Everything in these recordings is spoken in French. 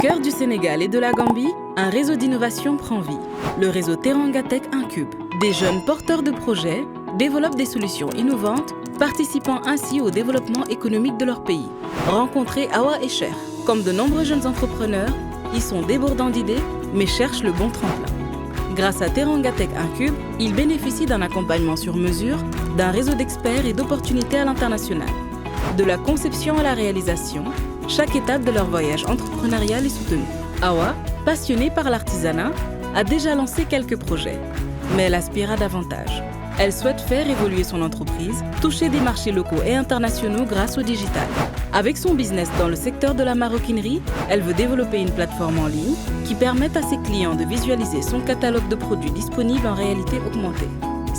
cœur du Sénégal et de la Gambie, un réseau d'innovation prend vie. Le réseau Teranga Tech Incube. Des jeunes porteurs de projets développent des solutions innovantes, participant ainsi au développement économique de leur pays. Rencontrez Awa et Cher. Comme de nombreux jeunes entrepreneurs, ils sont débordants d'idées, mais cherchent le bon tremplin. Grâce à Teranga Tech Incube, ils bénéficient d'un accompagnement sur mesure, d'un réseau d'experts et d'opportunités à l'international. De la conception à la réalisation, chaque étape de leur voyage entrepreneurial est soutenue. Awa, passionnée par l'artisanat, a déjà lancé quelques projets, mais elle aspire à davantage. Elle souhaite faire évoluer son entreprise, toucher des marchés locaux et internationaux grâce au digital. Avec son business dans le secteur de la maroquinerie, elle veut développer une plateforme en ligne qui permette à ses clients de visualiser son catalogue de produits disponibles en réalité augmentée.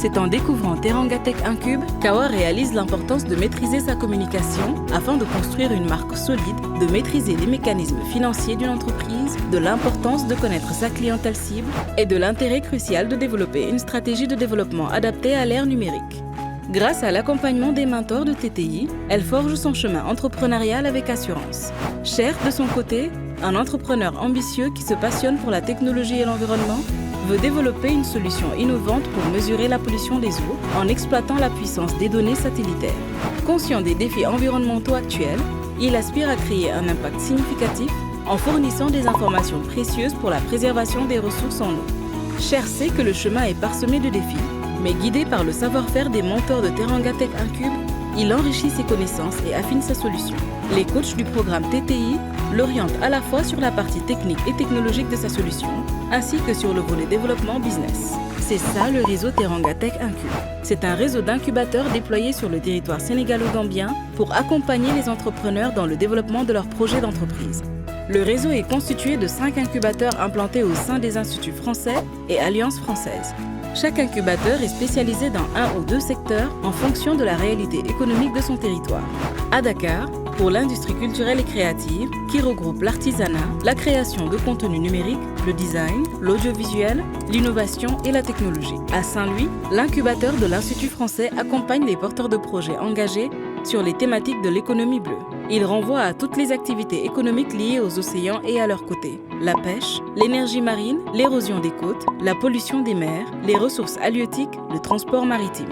C'est en découvrant Teranga Tech Incube qu'Awa réalise l'importance de maîtriser sa communication afin de construire une marque solide, de maîtriser les mécanismes financiers d'une entreprise, de l'importance de connaître sa clientèle cible et de l'intérêt crucial de développer une stratégie de développement adaptée à l'ère numérique. Grâce à l'accompagnement des mentors de TTI, elle forge son chemin entrepreneurial avec assurance. Cher, de son côté, un entrepreneur ambitieux qui se passionne pour la technologie et l'environnement, veut développer une solution innovante pour mesurer la pollution des eaux en exploitant la puissance des données satellitaires. Conscient des défis environnementaux actuels, il aspire à créer un impact significatif en fournissant des informations précieuses pour la préservation des ressources en eau. Cher sait que le chemin est parsemé de défis, mais guidé par le savoir-faire des mentors de Teranga Tech Incube, il enrichit ses connaissances et affine sa solution. Les coachs du programme TTI l'orientent à la fois sur la partie technique et technologique de sa solution, ainsi que sur le volet développement business. C'est ça le réseau Teranga Tech Incube. C'est un réseau d'incubateurs déployés sur le territoire sénégalo-gambien pour accompagner les entrepreneurs dans le développement de leurs projets d'entreprise. Le réseau est constitué de 5 incubateurs implantés au sein des instituts français et alliances françaises. Chaque incubateur est spécialisé dans un ou deux secteurs en fonction de la réalité économique de son territoire. À Dakar, pour l'industrie culturelle et créative, qui regroupe l'artisanat, la création de contenu numérique, le design, l'audiovisuel, l'innovation et la technologie. À Saint-Louis, l'incubateur de l'Institut français accompagne les porteurs de projets engagés sur les thématiques de l'économie bleue. Il renvoie à toutes les activités économiques liées aux océans et à leurs côtés. La pêche, l'énergie marine, l'érosion des côtes, la pollution des mers, les ressources halieutiques, le transport maritime.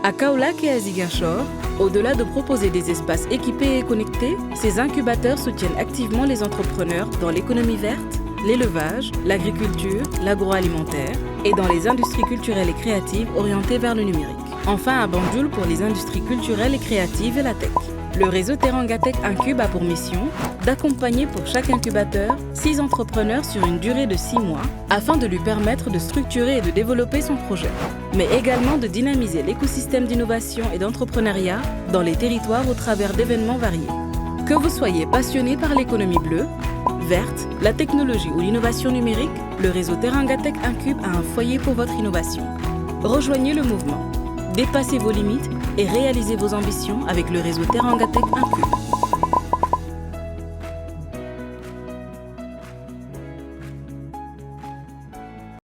À Kaolack et à Ziguinchor, au-delà de proposer des espaces équipés et connectés, ces incubateurs soutiennent activement les entrepreneurs dans l'économie verte, l'élevage, l'agriculture, l'agroalimentaire et dans les industries culturelles et créatives orientées vers le numérique. Enfin à Banjul pour les industries culturelles et créatives et la tech. Le réseau Teranga Tech Incube a pour mission d'accompagner pour chaque incubateur 6 entrepreneurs sur une durée de 6 mois afin de lui permettre de structurer et de développer son projet, mais également de dynamiser l'écosystème d'innovation et d'entrepreneuriat dans les territoires au travers d'événements variés. Que vous soyez passionné par l'économie bleue, verte, la technologie ou l'innovation numérique, le réseau Teranga Tech Incube a un foyer pour votre innovation. Rejoignez le mouvement. Dépassez vos limites et réalisez vos ambitions avec le réseau Teranga Tech Incube.